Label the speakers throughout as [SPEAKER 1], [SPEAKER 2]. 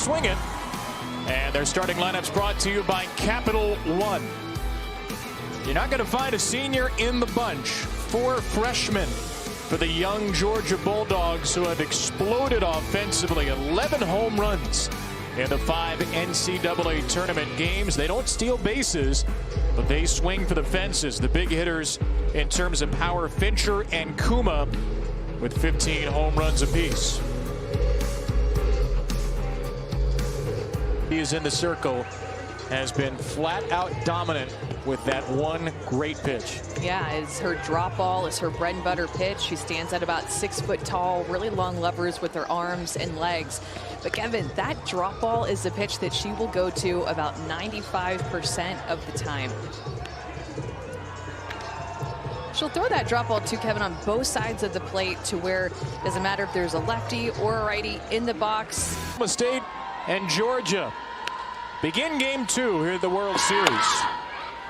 [SPEAKER 1] swing it. And their starting lineups brought to you by Capital One. You're not going to find a senior in the bunch. 4 freshmen for the young Georgia Bulldogs, who have exploded offensively. 11 home runs in the 5 NCAA tournament games. They don't steal bases, but they swing for the fences. The big hitters in terms of power, Fincher and Kuma, with 15 home runs apiece. He is in the circle, has been flat out dominant with that one great pitch.
[SPEAKER 2] Yeah, it's her drop ball, it's her bread and butter pitch. She stands at about 6 foot tall, really long levers with her arms and legs. But Kevin, that drop ball is the pitch that she will go to about 95% of the time. She'll throw that drop ball too, Kevin, on both sides of the plate, to where it doesn't matter if there's a lefty or a righty in the box.
[SPEAKER 1] Oklahoma State and Georgia begin game 2 here at the World Series.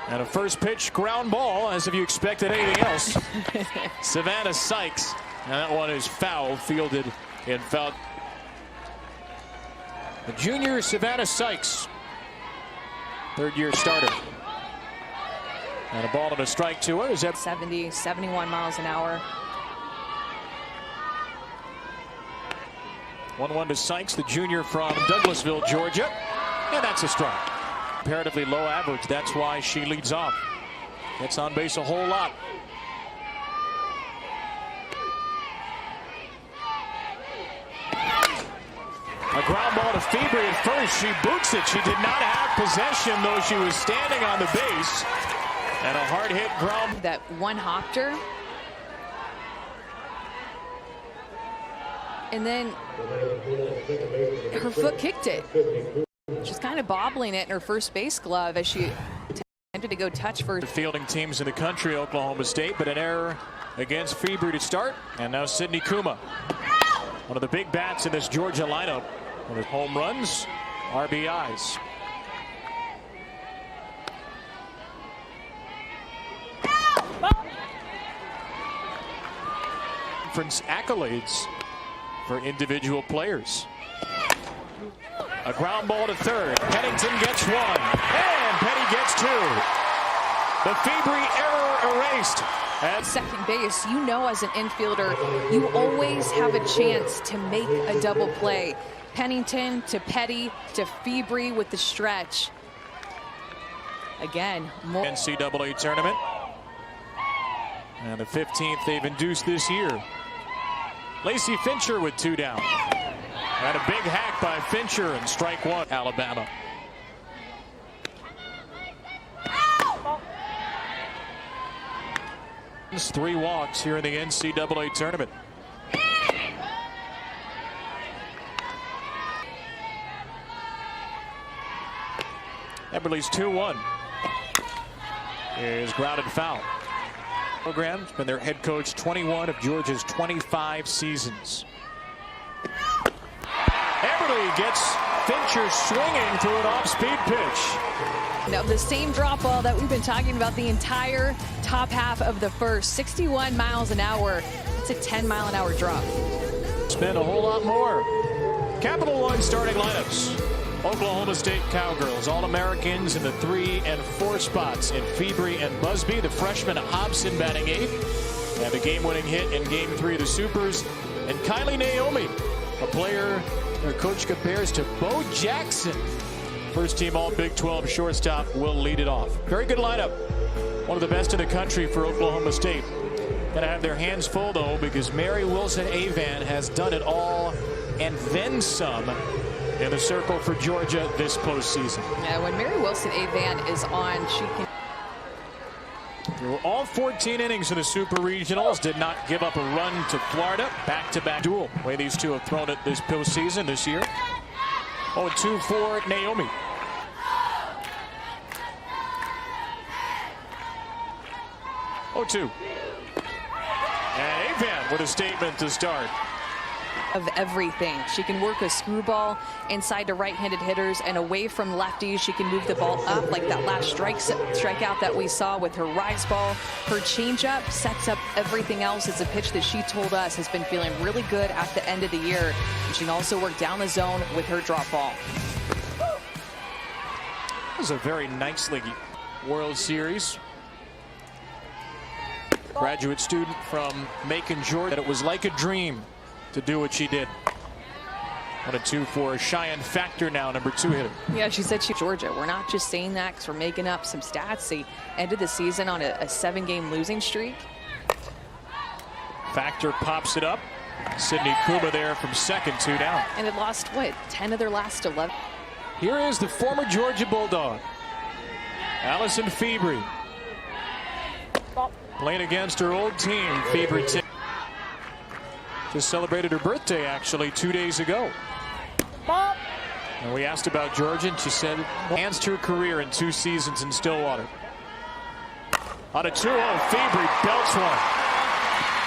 [SPEAKER 1] And a first pitch ground ball, as if you expected anything else. Savannah Sykes. And that one is foul, fielded in foul. The junior Savannah Sykes, third-year starter. And a ball and a strike to her. Is that
[SPEAKER 2] 70, 71 miles an hour.
[SPEAKER 1] 1-1 to Sykes, the junior from Douglasville, Georgia. And that's a strike. Comparatively low average. That's why she leads off. Gets on base a whole lot. A ground ball to Febrey at first. She boots it. She did not have possession, though she was standing on the base. And a hard hit ground.
[SPEAKER 2] That one hopped her. And then her foot kicked it. She's kind of bobbling it in her first base glove as she attempted to go touch for.
[SPEAKER 1] The fielding teams in the country, Oklahoma State, but an error against Febrey to start. And now Sydney Kuma, one of the big bats in this Georgia lineup, with home runs, RBIs. Conference accolades for individual players. A ground ball to third. Pennington gets 1, and Petty gets 2. The Febrey error erased. At
[SPEAKER 2] second base, you know, as an infielder, you always have a chance to make a double play. Pennington to Petty to Febrey with the stretch. Again, more
[SPEAKER 1] NCAA tournament. And the 15th they've induced this year. Lacey Fincher with 2 down. And a big hack by Fincher, and strike 1, Alabama. It's 3 walks here in the NCAA tournament. Eberle's 2-1 is grounded foul. Program's been their head coach 21 of Georgia's 25 seasons. Eberle gets Fincher swinging through an off-speed pitch.
[SPEAKER 2] Now the same drop ball that we've been talking about the entire top half of the first. 61 miles an hour. It's a 10-mile-an-hour drop.
[SPEAKER 1] Spend a whole lot more. Capital One starting lineups. Oklahoma State Cowgirls, All-Americans in the 3 and 4 spots in Febrey and Busby. The freshman Hobson batting 8th. And the game-winning hit in Game 3 of the Supers. And Kylie Naomi, a player their coach compares to Bo Jackson. First-team All-Big 12 shortstop will lead it off. Very good lineup. One of the best in the country for Oklahoma State. Going to have their hands full, though, because Mary Wilson-Avan has done it all and then some in the circle for Georgia this postseason.
[SPEAKER 2] Yeah, when Mary Wilson-Avan is on, she can.
[SPEAKER 1] Through all 14 innings in the Super Regionals, did not give up a run to Florida. Back-to-back duel. The way these two have thrown it this postseason this year. 0-2 for Naomi. Oh, 2. And Avan with a statement to start.
[SPEAKER 2] Of everything. She can work a screwball inside to right-handed hitters and away from lefties. She can move the ball up like that last strikeout that we saw with her rise ball. Her changeup sets up everything else. It's a pitch that she told us has been feeling really good at the end of the year. And she can also work down the zone with her drop ball.
[SPEAKER 1] It was a very nicely World Series. Graduate student from Macon, Georgia. That it was like a dream to do what she did. 1-2 for Cheyenne Factor now, number 2 hitter.
[SPEAKER 2] Yeah, she said Georgia. We're not just saying that because we're making up some stats. They ended the season on a 7-game losing streak.
[SPEAKER 1] Factor pops it up. Sydney Kuma there from second, 2 down.
[SPEAKER 2] And it lost, what, 10 of their last 11?
[SPEAKER 1] Here is the former Georgia Bulldog, Allison Febrey. Playing against her old team, Febrey. Just celebrated her birthday, actually, 2 days ago. And we asked about Georgia, and she said enhanced her career in 2 seasons in Stillwater. On a 2-0, Febrey belts one.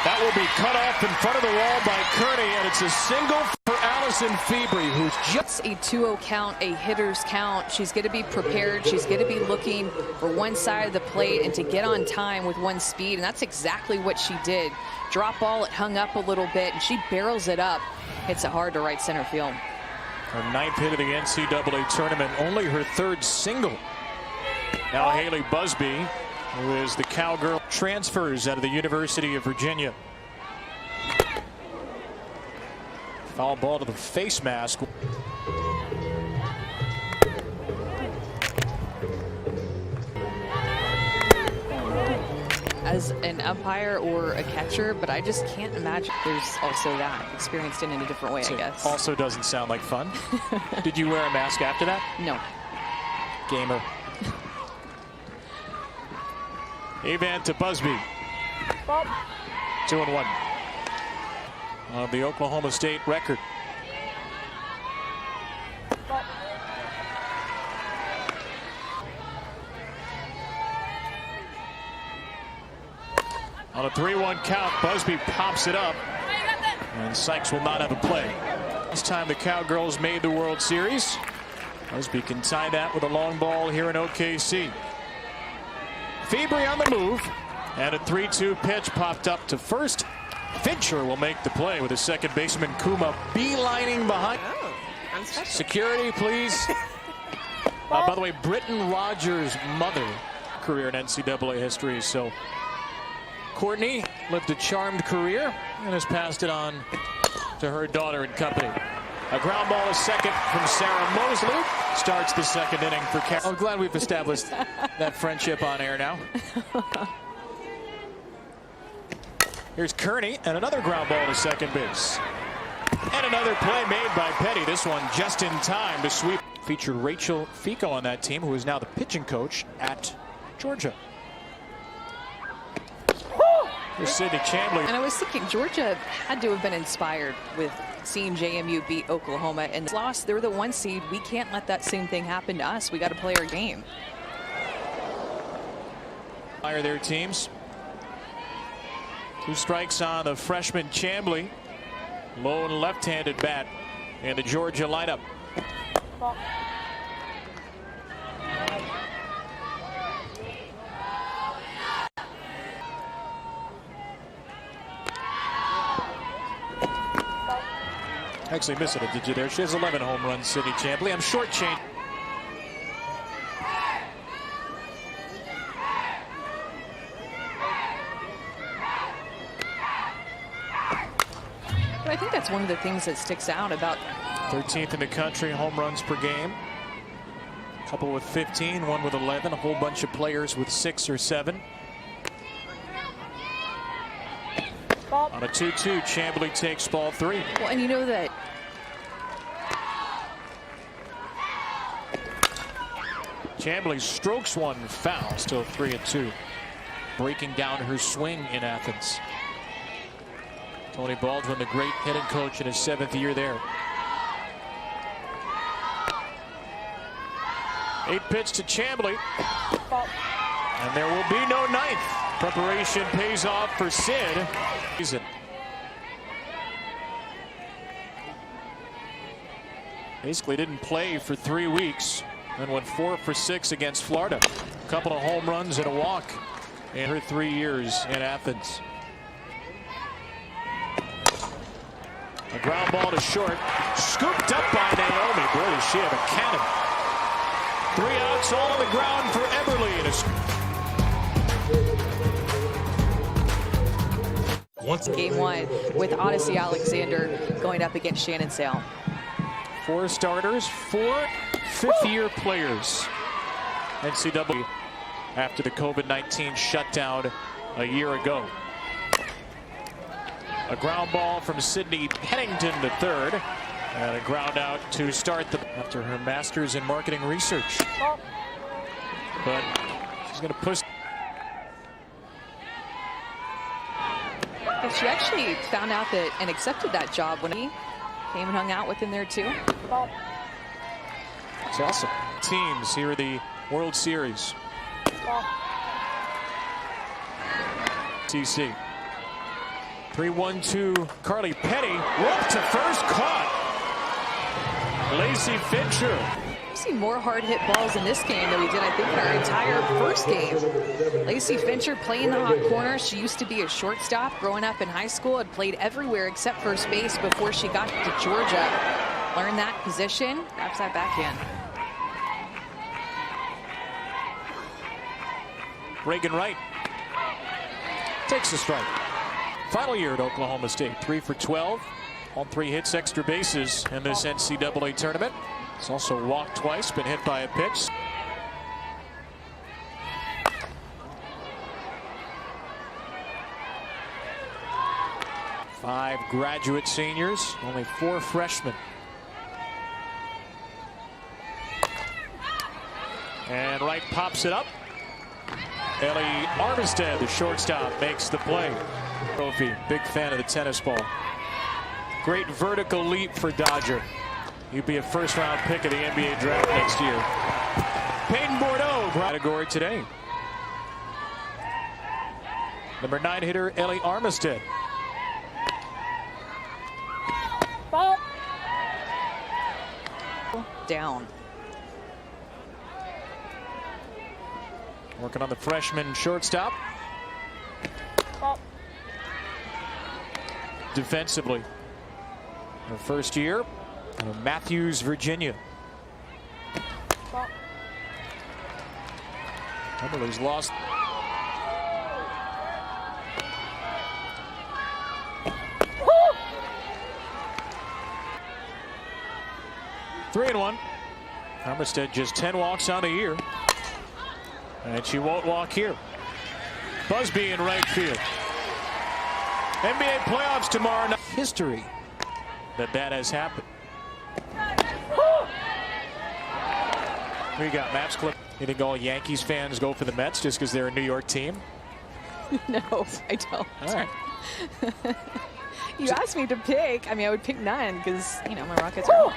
[SPEAKER 1] That will be cut off in front of the wall by Kearney, and it's a single for Allison Febrey, who's just
[SPEAKER 2] a 2-0 count, a hitter's count. She's going to be prepared. She's going to be looking for one side of the plate and to get on time with one speed, and that's exactly what she did. Drop ball, it hung up a little bit, and she barrels it up. Hits it hard to right center field.
[SPEAKER 1] Her 9th hit of the NCAA tournament, only her 3rd single. Now Haley Busby, who is the Cowgirl, transfers out of the University of Virginia. Foul ball to the face mask.
[SPEAKER 2] As an umpire or a catcher, but I just can't imagine. There's also that experienced it in a different way, I guess.
[SPEAKER 1] Also doesn't sound like fun. Did you wear a mask after that?
[SPEAKER 2] No.
[SPEAKER 1] Gamer. Avan to Busby. 2-1. The Oklahoma State record. On a 3-1 count, Busby pops it up, and Sykes will not have a play. This time the Cowgirls made the World Series. Busby can tie that with a long ball here in OKC. Febrey on the move, and a 3-2 pitch popped up to first. Fincher will make the play with a second baseman Kuma beelining behind. Security, please. By the way, Britton Rogers' mother, career in NCAA history. So Courtney lived a charmed career and has passed it on to her daughter and company. A ground ball to second from Sarah Mosley starts the second inning for Carol. I'm glad we've established that friendship on air now. Here's Kearney, and another ground ball to second base. And another play made by Petty. This one just in time to sweep. Featured Rachel Fico on that team, who is now the pitching coach at Georgia. Here's Sydney Chamblee.
[SPEAKER 2] And I was thinking Georgia had to have been inspired with seeing JMU beat Oklahoma and lost. They're the 1 seed. We can't let that same thing happen to us. We got to play our game.
[SPEAKER 1] Fire their teams. 2 strikes on the freshman Chamblee. Lone left-handed bat in the Georgia lineup. Actually missing a digit there. She has 11 home runs, Sydney Chamblee. I'm shortchanged.
[SPEAKER 2] But I think that's one of the things that sticks out about
[SPEAKER 1] 13th in the country home runs per game. A couple with 15, one with 11, a whole bunch of players with 6 or 7. On a 2-2, Chamblee takes ball 3.
[SPEAKER 2] Well, and you know that
[SPEAKER 1] Chamblee strokes one foul, still 3-2. Breaking down her swing in Athens. Tony Baldwin, the great hitting coach in his 7th year there. 8 pitch to Chamblee. And there will be no 9th. Preparation pays off for Sid. Basically didn't play for 3 weeks and went 4 for 6 against Florida. A couple of home runs and a walk in her 3 years in Athens. A ground ball to short, scooped up by Naomi. Boy, does she have a cannon. 3 outs, all on the ground for Eberle.
[SPEAKER 2] Game 1 with Odyssey Alexander going up against Shannon Sale.
[SPEAKER 1] 4 starters, 4 fifth-year players. NCAA after the COVID-19 shutdown a year ago. A ground ball from Sydney Pennington to third. And a ground out to start after her master's in marketing research. But she's going to push.
[SPEAKER 2] She actually found out that and accepted that job when he came and hung out with him there too.
[SPEAKER 1] It's awesome. Teams here at the World Series. TC. 3-1-2. Carly Petty. Rope to first, caught. Lacey Fincher.
[SPEAKER 2] We've seen more hard hit balls in this game than we did, I think, in our entire first game. Lacey Fincher playing the hot corner. She used to be a shortstop growing up in high school, had played everywhere except first base before she got to Georgia. Learned that position, grabs that backhand.
[SPEAKER 1] Reagan Wright takes a strike. Final year at Oklahoma State, 3 for 12. All 3 hits, extra bases in this NCAA tournament. He's also walked twice, been hit by a pitch. Five graduate seniors, only 4 freshmen. And Wright pops it up. Ellie Armistead, the shortstop, makes the play. Trophy, big fan of the tennis ball. Great vertical leap for Dodger. He'd be a first-round pick of the NBA draft next year. Peyton Bordeaux, category today. Number 9 hitter, Ellie Armistead.
[SPEAKER 2] Ball. Down.
[SPEAKER 1] Working on the freshman shortstop. Defensively, her first year out of Matthews, Virginia. Eberle's lost. Woo! 3-1. Armistead just 10 walks on the year. And she won't walk here. Busby in right field. NBA playoffs tomorrow night. History that has happened. We got Maps clip. You think all Yankees fans go for the Mets just because they're a New York team?
[SPEAKER 2] No, I don't.
[SPEAKER 1] All right.
[SPEAKER 2] You asked me to pick. I mean, I would pick none because, you know, my Rockets are.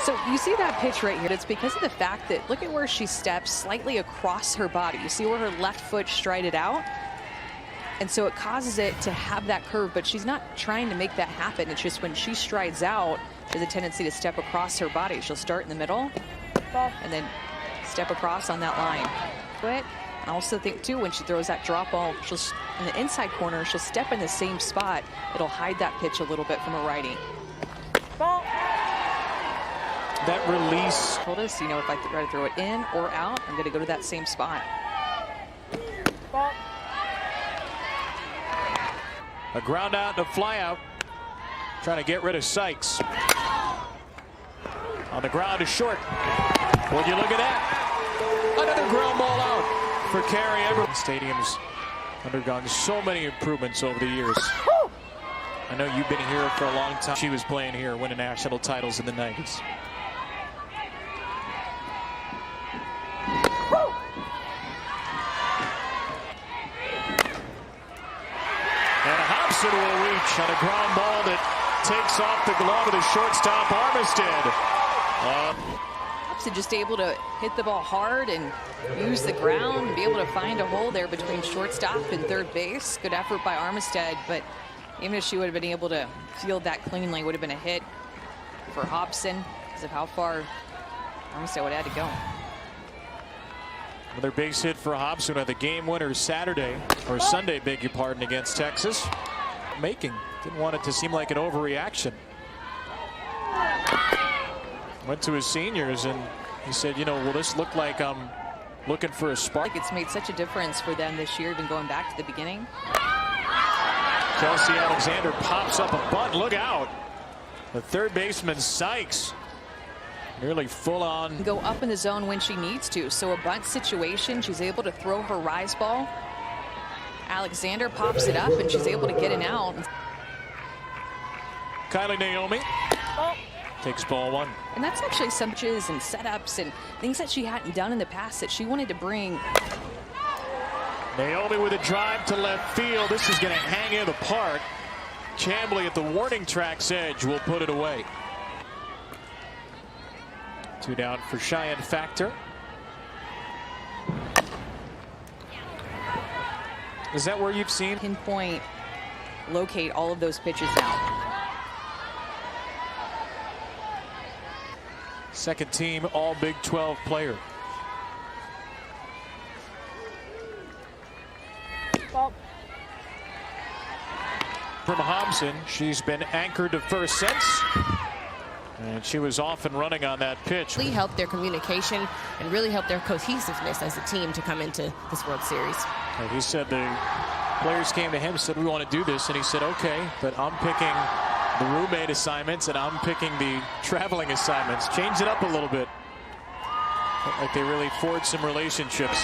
[SPEAKER 2] So you see that pitch right here. It's because of the fact that look at where she steps slightly across her body. You see where her left foot strided out? And so it causes it to have that curve, but she's not trying to make that happen. It's just when she strides out, there's a tendency to step across her body. She'll start in the middle and then step across on that line. But I also think, too, when she throws that drop ball, she'll in the inside corner, she'll step in the same spot. It'll hide that pitch a little bit from a righty.
[SPEAKER 1] That release.
[SPEAKER 2] Told us, you know, if I try to throw it in or out, I'm going to go to that same spot.
[SPEAKER 1] A ground out and a fly out. Trying to get rid of Sykes. On the ground to short. Would you look at that? Another ground ball out for Carrie Eberle. Stadium's undergone so many improvements over the years. I know you've been here for a long time. She was playing here, winning national titles in the 90s. Will reach on a ground ball that takes off the glove of the shortstop Armistead.
[SPEAKER 2] So just able to hit the ball hard and use the ground and be able to find a hole there between shortstop and third base. Good effort by Armistead, but even if she would have been able to field that cleanly, would have been a hit for Hobson. because of how far Armistead would have had to go.
[SPEAKER 1] Another base hit for Hobson at the game winner Sunday, beg your pardon, against Texas. Didn't want it to seem like an overreaction. Went to his seniors and he said, you know, will this look like I'm looking for a spark?
[SPEAKER 2] Like it's made such a difference for them this year, even going back to the beginning.
[SPEAKER 1] Kelsey Alexander pops up a bunt. Look out. The third baseman Sykes nearly full on.
[SPEAKER 2] Go up in the zone when she needs to. So a bunt situation, she's able to throw her rise ball. Alexander pops it up and she's able to get an out.
[SPEAKER 1] Kylie Naomi takes ball one.
[SPEAKER 2] And that's actually some pitches and setups and things that she hadn't done in the past that she wanted to bring.
[SPEAKER 1] Naomi with a drive to left field. This is going to hang in the park. Chamblee at the warning track's edge will put it away. 2 down for Cheyenne Factor. Is that where you've seen?
[SPEAKER 2] Pinpoint, locate all of those pitches out.
[SPEAKER 1] Second team all Big 12 player. From Hobson, she's been anchored to first since. And she was off and running on that pitch.
[SPEAKER 3] Really helped their communication and really helped their cohesiveness as a team to come into this World Series.
[SPEAKER 1] He said the players came to him and said, we want to do this. And he said, okay, but I'm picking the roommate assignments and I'm picking the traveling assignments. Change it up a little bit. Like they really forged some relationships.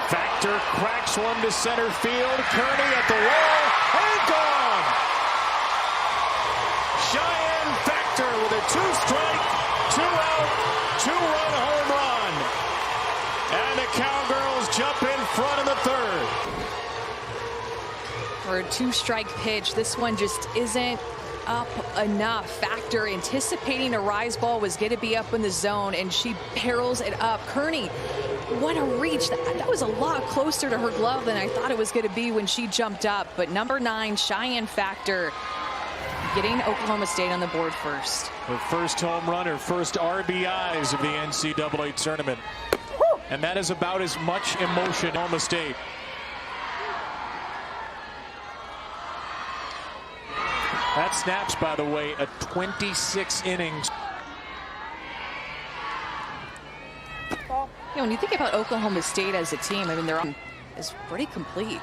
[SPEAKER 1] Factor cracks one to center field. Kearney at the wall and gone. Cheyenne Factor with a 2-strike, 2-out, 2-run home run. And the Cowgirls jump in front in the third.
[SPEAKER 2] For a 2-strike pitch, this one just isn't up enough. Factor anticipating a rise ball was going to be up in the zone, and she barrels it up. Kearney, what a reach. That was a lot closer to her glove than I thought it was going to be when she jumped up. But number 9, Cheyenne Factor, getting Oklahoma State on the board first.
[SPEAKER 1] Her first home run, her first RBIs of the NCAA tournament. And that is about as much emotion Oklahoma State. That snaps, by the way, a 26 innings.
[SPEAKER 2] When you think about Oklahoma State as a team, I mean, their team is pretty complete.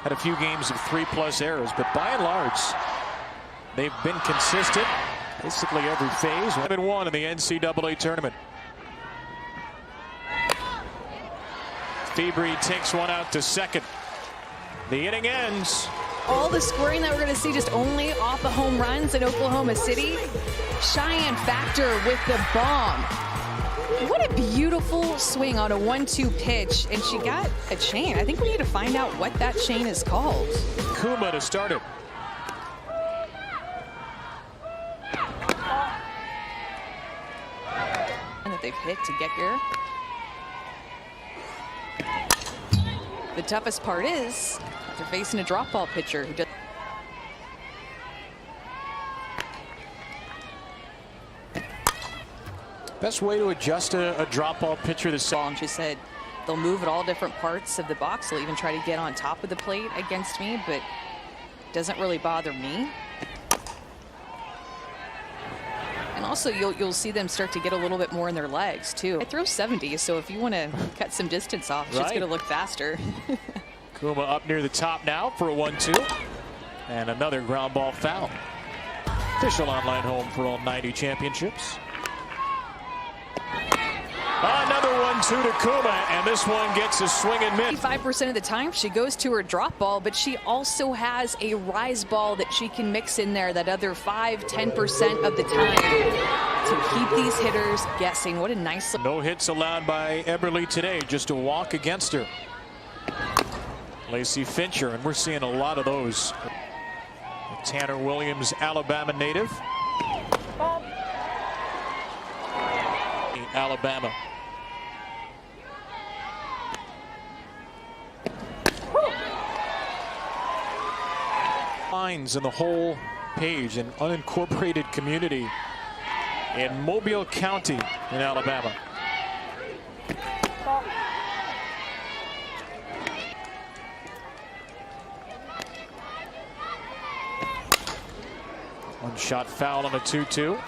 [SPEAKER 1] Had a few games of 3+ errors, but by and large, they've been consistent basically every phase. 1-1 in the NCAA tournament. Febrey takes one out to second. The inning ends.
[SPEAKER 2] All the scoring that we're going to see just only off the home runs in Oklahoma City. Cheyenne Factor with the bomb. What a beautiful swing on a 1-2 pitch, and she got a chain. I think we need to find out what that chain is called.
[SPEAKER 1] Kuma to start it.
[SPEAKER 2] And that they've hit to get here. The toughest part is they're facing a drop ball pitcher who does.
[SPEAKER 1] Best way to adjust a drop ball pitcher this
[SPEAKER 2] And she said they'll move at all different parts of the box. They'll even try to get on top of the plate against me, but it doesn't really bother me. And also you'll see them start to get a little bit more in their legs too. I throw 70, so if you want to cut some distance off, it's just going to look faster.
[SPEAKER 1] Kuma up near the top now for a 1-2. And another ground ball foul. Official online home for all 90 championships. Another 1-2 to Kuma, and this one gets a swing and miss.
[SPEAKER 2] 55% of the time she goes to her drop ball, but she also has a rise ball that she can mix in there that other 5-10% of the time to keep these hitters guessing. What a nice look.
[SPEAKER 1] No hits allowed by Eberle today, just a walk against her. Lacey Fincher, and we're seeing a lot of those. Tanner Williams, Alabama native. Alabama. signs in the whole page, an unincorporated community in Mobile County in Alabama. One shot foul on a 2-2.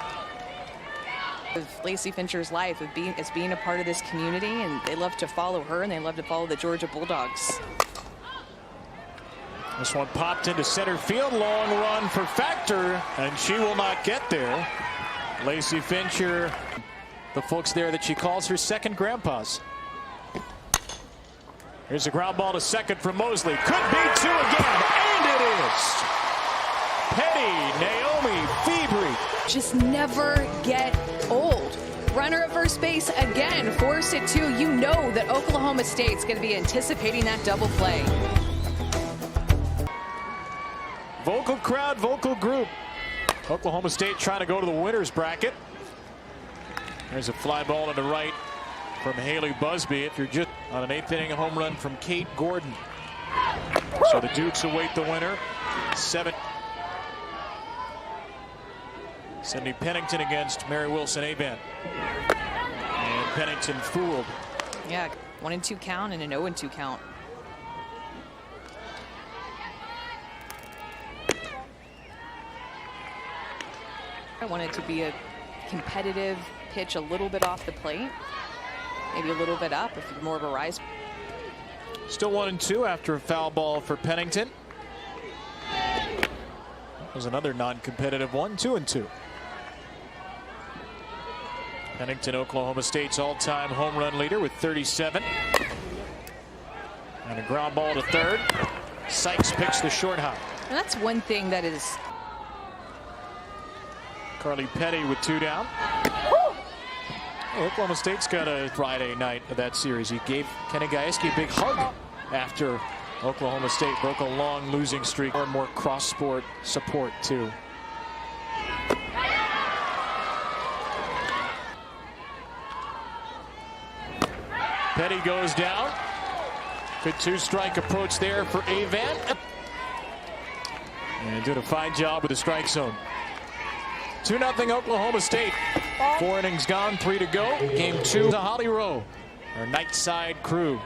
[SPEAKER 2] Of Lacey Fincher's life of being a part of this community, and they love to follow her and they love to follow the Georgia Bulldogs.
[SPEAKER 1] This one popped into center field. Long run for Factor, and she will not get there. Lacey Fincher, the folks there that she calls her second grandpas. Here's a ground ball to second for Mosley. Could be two again, and it is. Petty, Naomi Febrey.
[SPEAKER 2] Just never get old. Runner at first base again, force it to. You know that Oklahoma State's going to be anticipating that double play.
[SPEAKER 1] Vocal crowd, vocal group. Oklahoma State trying to go to the winner's bracket. There's a fly ball to the right from Haley Busby. If you're just on an 8th inning home run from Kate Gordon. So the Dukes await the winner. 7. Sydney Pennington against Mary Wilson Aban. And Pennington fooled.
[SPEAKER 2] Yeah, 1-2 count and an 0-2 count. I want it to be a competitive pitch, a little bit off the plate, maybe a little bit up if you're more of a rise.
[SPEAKER 1] Still 1-2 after a foul ball for Pennington. That was another non-competitive one. 2-2. Pennington, Oklahoma State's all-time home run leader with 37. And a ground ball to third. Sykes picks the short hop.
[SPEAKER 2] And that's one thing that is.
[SPEAKER 1] Carly Petty with 2 down. Oklahoma State's got a Friday night of that series. He gave Kenny Gajewski a big hug after Oklahoma State broke a long losing streak. More and more cross-sport support too. Petty goes down. Good 2-strike approach there for Avan. And did a fine job with the strike zone. 2-0 Oklahoma State. 4 innings gone, 3 to go. Game 2 to Holly Rowe. Our night side crew.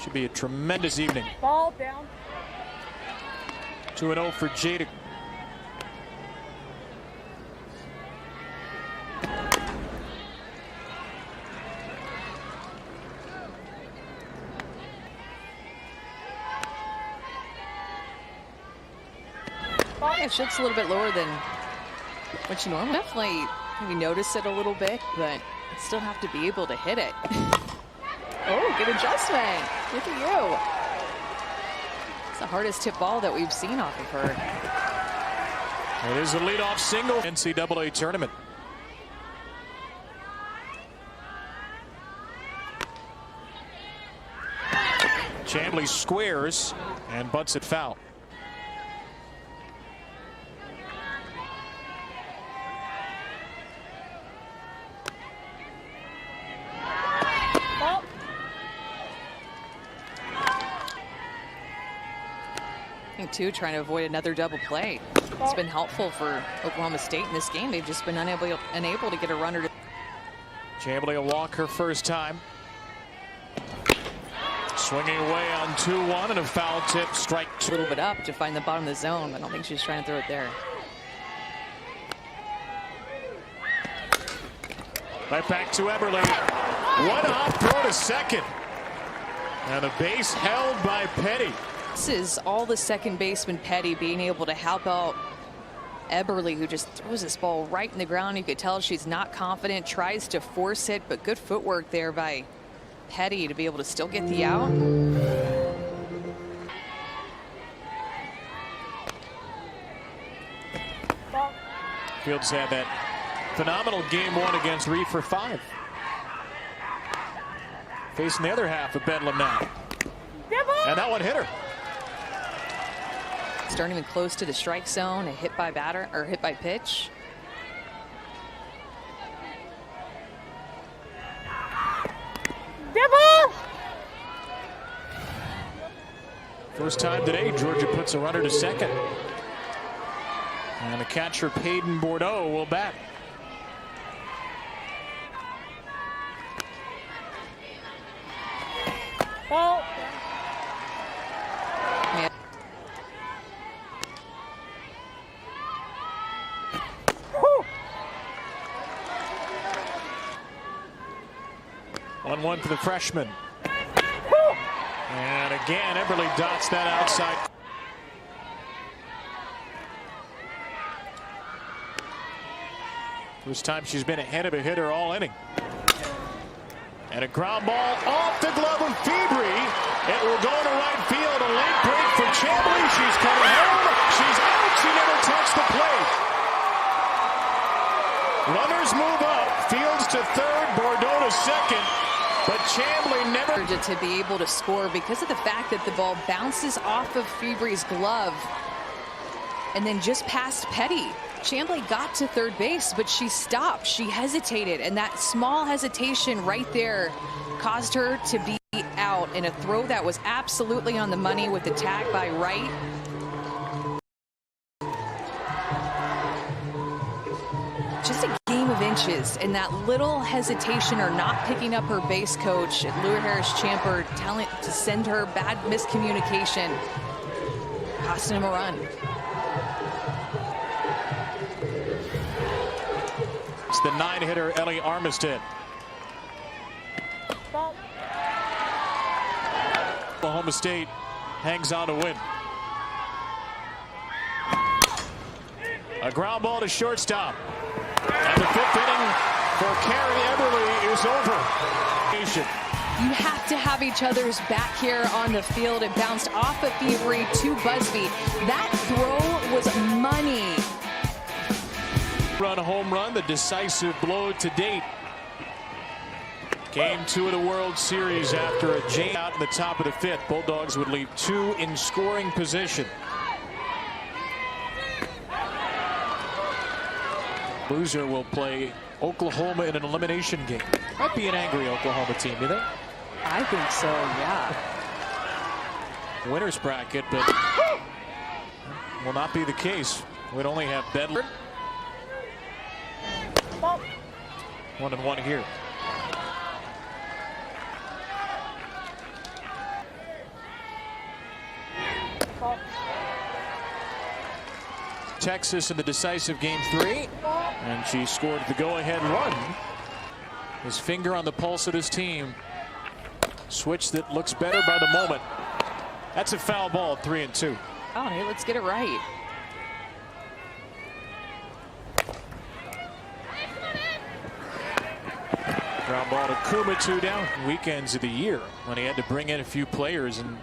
[SPEAKER 1] Should be a tremendous evening.
[SPEAKER 4] Ball down.
[SPEAKER 1] 2-0 for Jada.
[SPEAKER 2] Yeah, she looks a little bit lower than what you normally. Definitely maybe notice it a little bit, but still have to be able to hit it. Oh, good adjustment. Look at you. It's the hardest tip ball that we've seen off of her.
[SPEAKER 1] It is a leadoff single. NCAA tournament. Chamblee squares and bunts it foul.
[SPEAKER 2] Too, trying to avoid another double play. It's been helpful for Oklahoma State in this game. They've just been unable to get a runner to.
[SPEAKER 1] Chamblee a walk her first time. Swinging away on 2-1 and a foul tip, strike 2.
[SPEAKER 2] A little bit up to find the bottom of the zone. I don't think she's trying to throw it there.
[SPEAKER 1] Right back to Eberle. One hop throw to second. And a base held by Petty.
[SPEAKER 2] This is all the second baseman Petty being able to help out Eberle, who just throws this ball right in the ground. You could tell she's not confident, tries to force it, but good footwork there by Petty to be able to still get the out.
[SPEAKER 1] Fields had that phenomenal game 1 against Reed for 5. Facing the other half of Bedlam now. And that one hit her.
[SPEAKER 2] Starting even close to the strike zone, a hit by batter or hit by pitch.
[SPEAKER 1] First time today, Georgia puts a runner to second. And the catcher, Peyton Bordeaux, will bat.
[SPEAKER 2] Ball.
[SPEAKER 1] 1-1 for the freshman. And again, Eberle dots that outside. First time she's been ahead of a hitter all inning. And a ground ball off the glove of Febrey. It will go to right field. A late break for Chamblee. She's coming home. She's out. She never touched the plate. Runners move up. Fields to third. Bordeaux to second. But Chamblee never
[SPEAKER 2] to be able to score because of the fact that the ball bounces off of Febrey's glove and then just past Petty. Chamblee got to third base, but she stopped. She hesitated, and that small hesitation right there caused her to be out in a throw that was absolutely on the money with the tag by Wright. Just a game of inches, and that little hesitation or not picking up her base coach, Lou Harris-Champer, telling to send her bad miscommunication, costing him a run.
[SPEAKER 1] It's the 9-hitter, Ellie Armistead. Oklahoma State hangs on to win. A ground ball to shortstop. And the 5th inning for Carrie Eberle is over.
[SPEAKER 2] You have to have each other's back here on the field. It bounced off of Febrey to Busby. That throw was money.
[SPEAKER 1] Run home run, the decisive blow to date. Game 2 of the World Series after a jam out in the top of the 5th. Bulldogs would leave 2 in scoring position. Loser will play Oklahoma in an elimination game. Might be an angry Oklahoma team, you think?
[SPEAKER 2] I think so, yeah.
[SPEAKER 1] Winner's bracket, but will not be the case. We'd only have Bedlam. 1-1 here. Texas in the decisive game 3, and she scored the go-ahead run. His finger on the pulse of his team. Switch that looks better by the moment. That's a foul ball, 3-2.
[SPEAKER 2] Oh, hey, let's get it right.
[SPEAKER 1] Ground ball to Kuma, 2 down. Weekends of the year when he had to bring in a few players and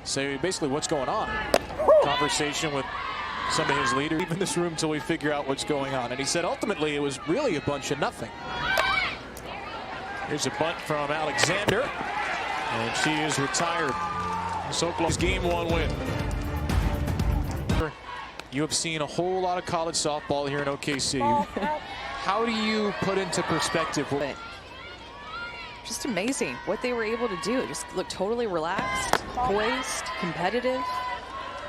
[SPEAKER 1] say basically what's going on. Conversation with some of his leaders. Leave in this room till we figure out what's going on. And he said ultimately it was really a bunch of nothing. Here's a bunt from Alexander. And she is retired. This Oklahoma's game 1 win. You have seen a whole lot of college softball here in OKC. How do you put into perspective?
[SPEAKER 2] Just amazing what they were able to do. Just look totally relaxed, poised, competitive,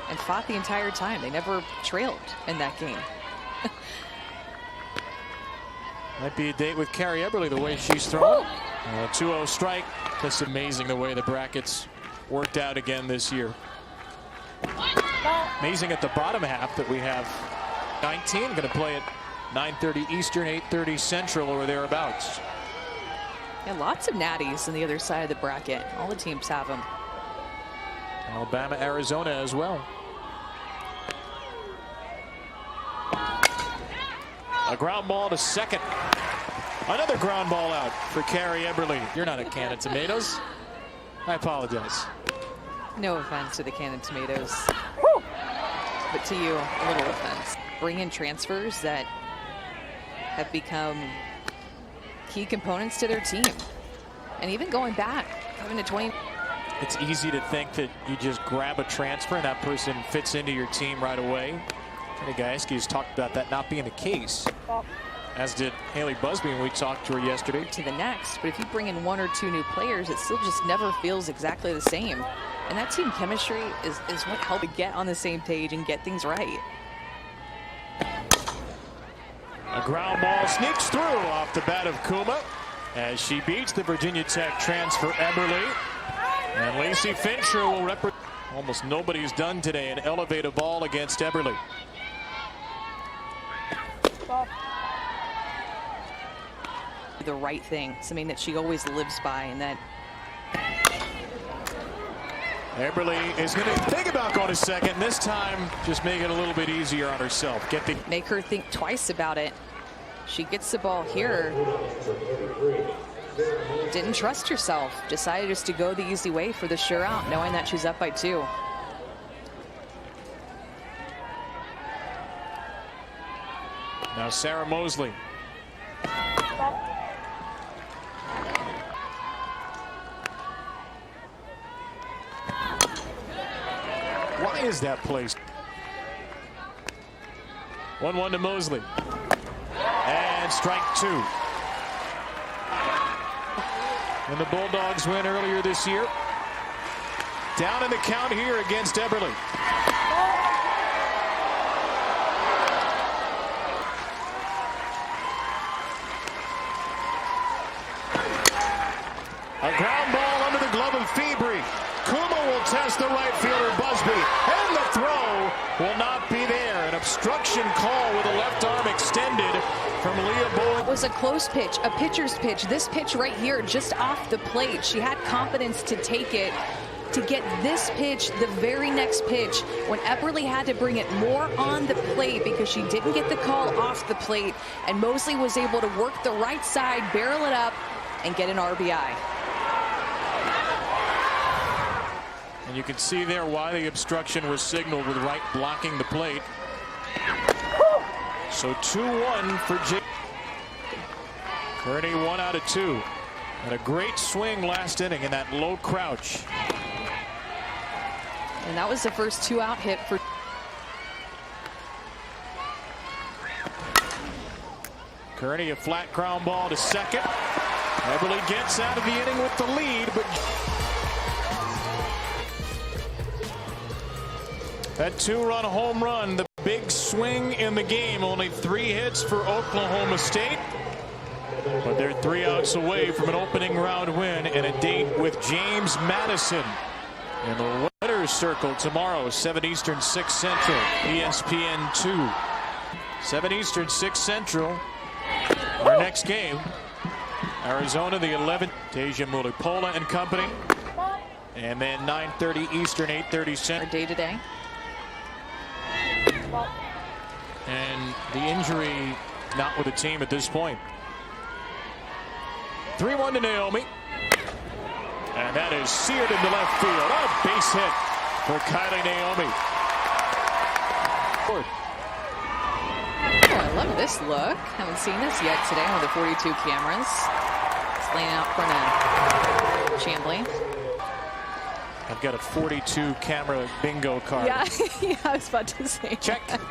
[SPEAKER 2] and fought the entire time. They never trailed in that game.
[SPEAKER 1] Might be a date with Carrie Eberle the way she's throwing. 2-0 strike. That's amazing the way the brackets worked out again this year. Amazing at the bottom half that we have 19 going to play at 9:30 Eastern, 8:30 Central or thereabouts.
[SPEAKER 2] Yeah, lots of natties on the other side of the bracket. All the teams have them.
[SPEAKER 1] Alabama, Arizona as well. A ground ball to second. Another ground ball out for Carrie Eberle. You're not a can of tomatoes. I apologize.
[SPEAKER 2] No offense to the can of tomatoes. But to you, a little offense. Bring in transfers that have become key components to their team. And even going back, coming to 20.
[SPEAKER 1] It's easy to think that you just grab a transfer and that person fits into your team right away. Kenny Gajewski has talked about that not being the case, as did Haley Busby when we talked to her yesterday.
[SPEAKER 2] To the next, but if you bring in 1 or 2 new players, it still just never feels exactly the same. And that team chemistry is what helped to get on the same page and get things right.
[SPEAKER 1] ground ball sneaks through off the bat of Kuma as she beats the Virginia Tech transfer Eberle. And Lacey Fincher will represent. Almost nobody's done today and elevate a ball against Eberle.
[SPEAKER 2] The right thing, something that she always lives by, and that
[SPEAKER 1] Eberle is going to think about going to second. This time, just make it a little bit easier on herself.
[SPEAKER 2] Make her think twice about it. She gets the ball here. Didn't trust herself. Decided just to go the easy way for the sure out, knowing that she's up by 2.
[SPEAKER 1] Now Sarah Mosley. Why is that place? 1-1 to Mosley. And strike 2. And the Bulldogs win earlier this year. Down in the count here against Eberle. A ground ball under the glove of Febrey. Kuma will test the right fielder Busby. And the throw will not be there. An obstruction call with the left arm extended from Leah Bowen.
[SPEAKER 2] It was a close pitch, a pitcher's pitch. This pitch right here, just off the plate. She had confidence to take it. To get this pitch, the very next pitch, when Eberle had to bring it more on the plate because she didn't get the call off the plate, and Mosley was able to work the right side, barrel it up, and get an RBI.
[SPEAKER 1] And you can see there why the obstruction was signaled with Wright blocking the plate. So 2-1 for Jake. Kearney 1 out of 2. And a great swing last inning in that low crouch.
[SPEAKER 2] And that was the first 2-out hit for
[SPEAKER 1] Kearney, a flat ground ball to second. Eberle gets out of the inning with the lead, but that 2-run home run, the big swing in the game. Only 3 hits for Oklahoma State, but they're 3 outs away from an opening round win and a date with James Madison in the winner's circle tomorrow, 7 Eastern, 6 Central, ESPN 2. 7 Eastern, 6 Central. Our next game, Arizona, the 11th, Tasia Mulipola and company. And then 9:30 Eastern, 8:30 Central.
[SPEAKER 2] day to day.
[SPEAKER 1] And the injury not with the team at this point. 3-1 to Naomi. And that is seared into left field. A base hit for Kylie Naomi.
[SPEAKER 2] Oh, I love this look. Haven't seen this yet today with the 42 cameras. It's laying out front of Chambly.
[SPEAKER 1] I've got a 42 camera bingo card.
[SPEAKER 2] Yeah, yeah, I was about to say.
[SPEAKER 1] Check.
[SPEAKER 2] That.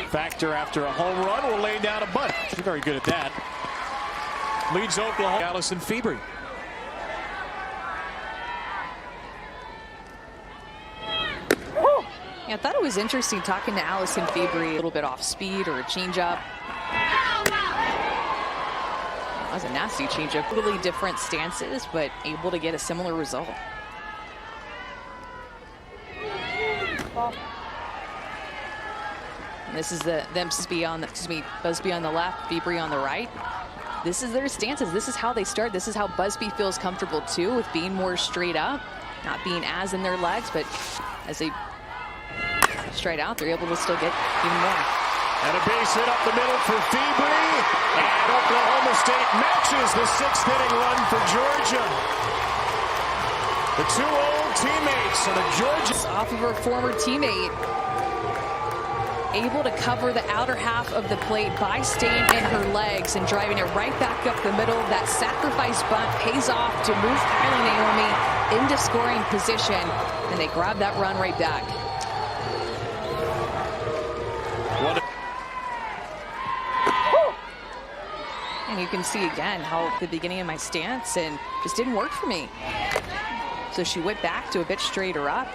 [SPEAKER 1] Factor after a home run will lay down a bunt. She's very good at that. Leads Oklahoma. Allison Febrey.
[SPEAKER 2] Yeah, I thought it was interesting talking to Allison Febrey. A little bit off speed or a changeup. That was a nasty changeup. Totally different stances, but able to get a similar result. And this is them Busby on the left, Febrey on the right. This is their stances. This is how they start. This is how Busby feels comfortable too, with being more straight up, not being as in their legs, but as they straight out, they're able to still get even more.
[SPEAKER 1] And a base hit up the middle for Febrey. And Oklahoma State matches the 6th inning run for Georgia. The 2 old teammates of the Georgia.
[SPEAKER 2] Off of her former teammate. Able to cover the outer half of the plate by staying in her legs and driving it right back up the middle. That sacrifice bunt pays off to move Kylie Naomi into scoring position. And they grab that run right back. And you can see again how the beginning of my stance and just didn't work for me. So she went back to a bit straighter up.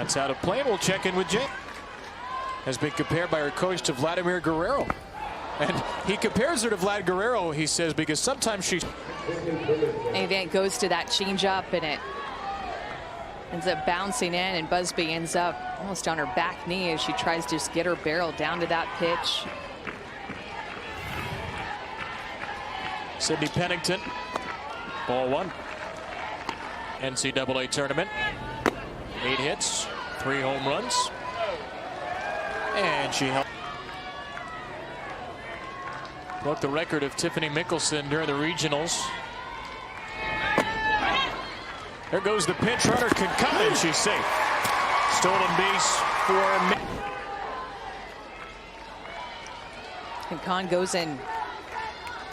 [SPEAKER 1] That's out of play. We'll check in with Jay. Has been compared by her coach to Vladimir Guerrero. And he compares her to Vlad Guerrero, he says, because sometimes she...
[SPEAKER 2] Avant goes to that changeup, and it ends up bouncing in, and Busby ends up almost on her back knee as she tries to just get her barrel down to that pitch.
[SPEAKER 1] Sydney Pennington, ball one. NCAA tournament. 8 hits, 3 home runs. And she helped broke the record of Tiffany Mickelson during the regionals. There goes the pinch runner, can come, and she's safe. Stolen base for
[SPEAKER 2] And Khan goes in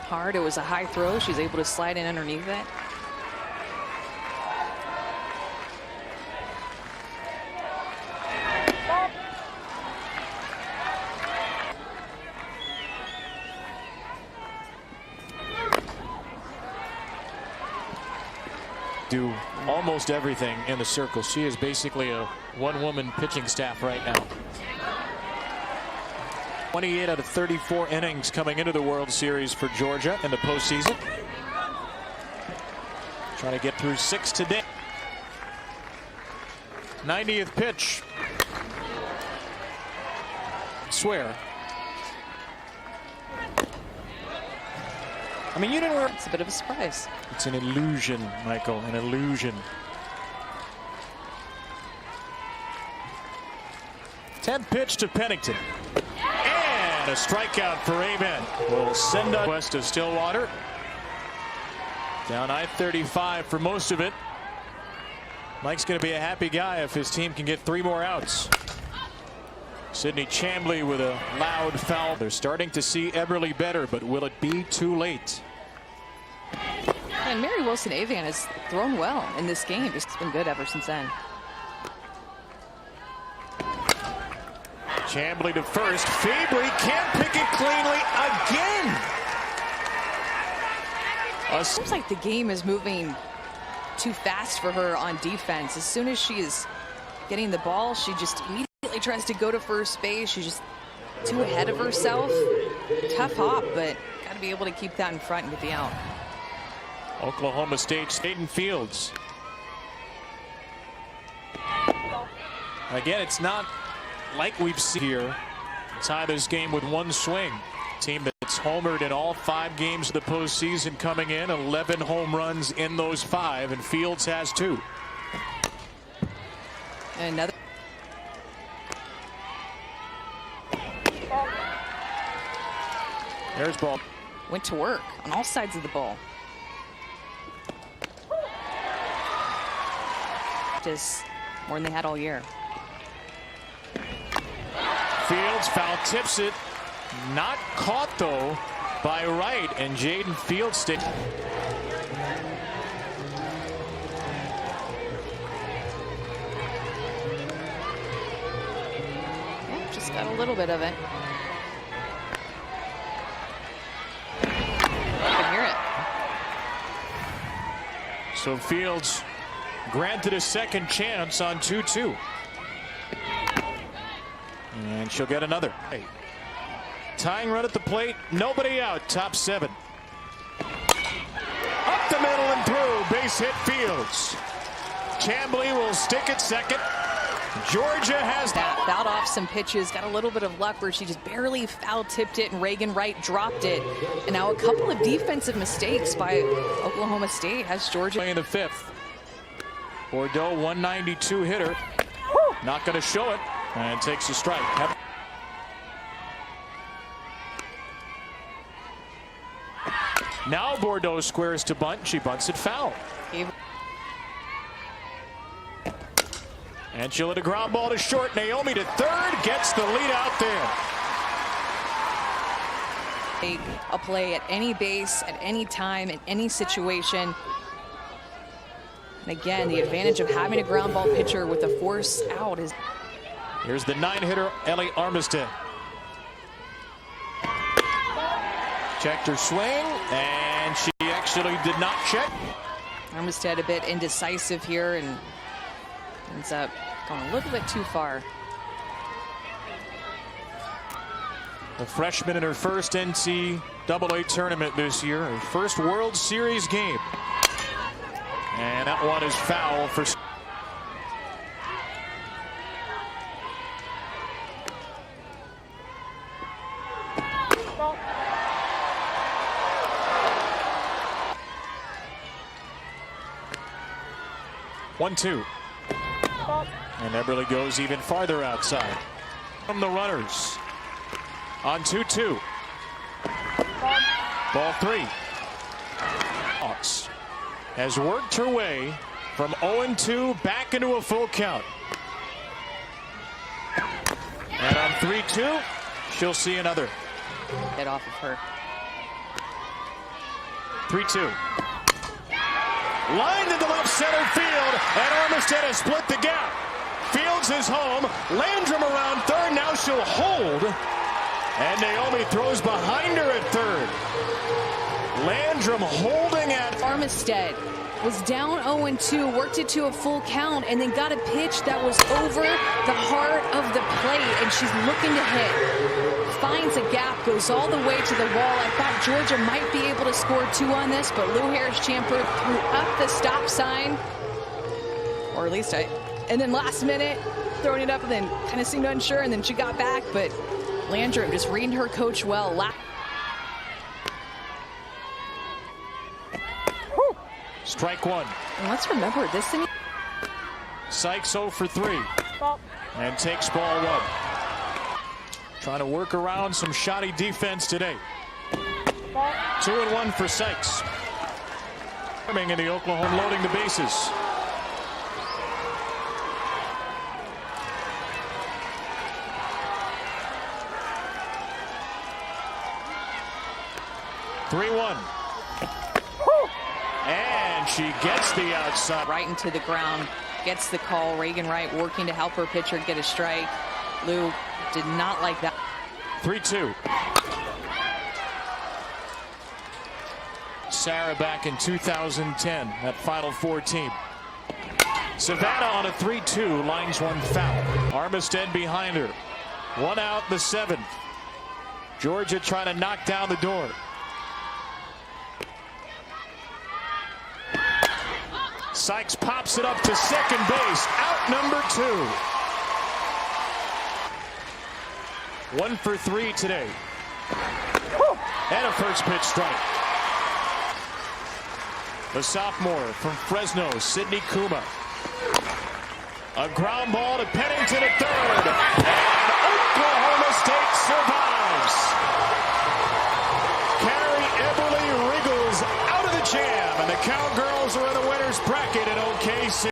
[SPEAKER 2] hard. It was a high throw. She's able to slide in underneath it.
[SPEAKER 1] Do almost everything in the circle. She is basically a one-woman pitching staff right now. 28 out of 34 innings coming into the World Series for Georgia in the postseason. Trying to get through 6 today. 90th pitch. Swear. I mean, you didn't wear.
[SPEAKER 2] It's a bit of a surprise.
[SPEAKER 1] It's an illusion, Michael, an illusion. 10th pitch to Pennington. And a strikeout for Amen. Will send us west of Stillwater. Down I-35 for most of it. Mike's going to be a happy guy if his team can get 3 more outs. Sydney Chambly with a loud foul. They're starting to see Eberle better, but will it be too late?
[SPEAKER 2] And Mary Wilson Avant has thrown well in this game. It's been good ever since then.
[SPEAKER 1] Chambly to first. Fabry can't pick it cleanly again.
[SPEAKER 2] Seems like the game is moving too fast for her on defense. As soon as she is getting the ball, she just immediately tries to go to first base. She's just too ahead of herself. Tough hop, but got to be able to keep that in front and get the out.
[SPEAKER 1] Oklahoma State, Staten Fields. Again, it's not like we've seen here. Tie this game with 1 swing. Team that's homered in all 5 games of the postseason coming in. 11 home runs in those 5, and Fields has 2.
[SPEAKER 2] Another.
[SPEAKER 1] There's ball.
[SPEAKER 2] Went to work on all sides of the ball. Just more than they had all year.
[SPEAKER 1] Fields foul tips it. Not caught, though, by Wright, and Jaden Fields stick.
[SPEAKER 2] Yeah, just got a little bit of it. I can hear it.
[SPEAKER 1] So Fields granted a second chance on 2-2. And she'll get another. Tying run at the plate. Nobody out. Top 7. Up the middle and through. Base hit Fields. Chambly will stick at second. Georgia has
[SPEAKER 2] that. Fouled off some pitches. Got a little bit of luck where she just barely foul tipped it and Reagan Wright dropped it. And now a couple of defensive mistakes by Oklahoma State has Georgia
[SPEAKER 1] in the 5th. Bordeaux 192 hitter. Not going to show it. And takes a strike. Now Bordeaux squares to bunt. She bunts it foul. And she'll hit a ground ball to short. Naomi to third. Gets the lead out there.
[SPEAKER 2] A play at any base, at any time, in any situation. And again, the advantage of having a ground ball pitcher with a force out is.
[SPEAKER 1] Here's the 9-hitter, Ellie Armistead. Checked her swing, and she actually did not check.
[SPEAKER 2] Armistead a bit indecisive here and ends up Going a little bit too far.
[SPEAKER 1] The freshman in her first NCAA tournament this year, her first World Series game. And that one is foul for... One-two. And Eberle goes even farther outside. From the runners. On 2-2. Ball three. Hawks has worked her way from 0-2 back into a full count. And on 3-2, she'll see another.
[SPEAKER 2] Get off of her.
[SPEAKER 1] 3-2. Lined into left center field, and Armistead has split the gap. Fields is home. Landrum around third. Now she'll hold. And Naomi throws behind her at third. Landrum holding at...
[SPEAKER 2] Armistead was down 0-2, worked it to a full count, and then got a pitch that was over the heart of the plate, and she's looking to hit. Finds a gap, goes all the way to the wall. I thought Georgia might be able to score 2 on this, but Lou Harris-Champer threw up the stop sign. Or at least and then last minute, throwing it up, and then kind of seemed unsure, and then she got back, but Landrum just reading her coach well.
[SPEAKER 1] Strike one.
[SPEAKER 2] And let's remember this.
[SPEAKER 1] Sykes 0 for 3. And takes ball one. Trying to work around some shoddy defense today. 2-1 for Sykes. In the Oklahoma loading the bases. (3-1). And she gets the outside.
[SPEAKER 2] Right into the ground. Gets the call. Reagan Wright working to help her pitcher get a strike. Lou did not like that.
[SPEAKER 1] 3-2. Sarah back in 2010, that Final Four team. Savannah on a 3-2, lines one foul. Armistead behind her. 1 out, the 7th. Georgia trying to knock down the door. Sykes pops it up to second base. Out number 2. 1 for 3 today. And a first pitch strike. The sophomore from Fresno, Sydney Kuma. A ground ball to Pennington at third. And Oklahoma State survives. Carrie Eberle wriggles out of the jam. And the Cowgirls are in a winner's bracket at OKC.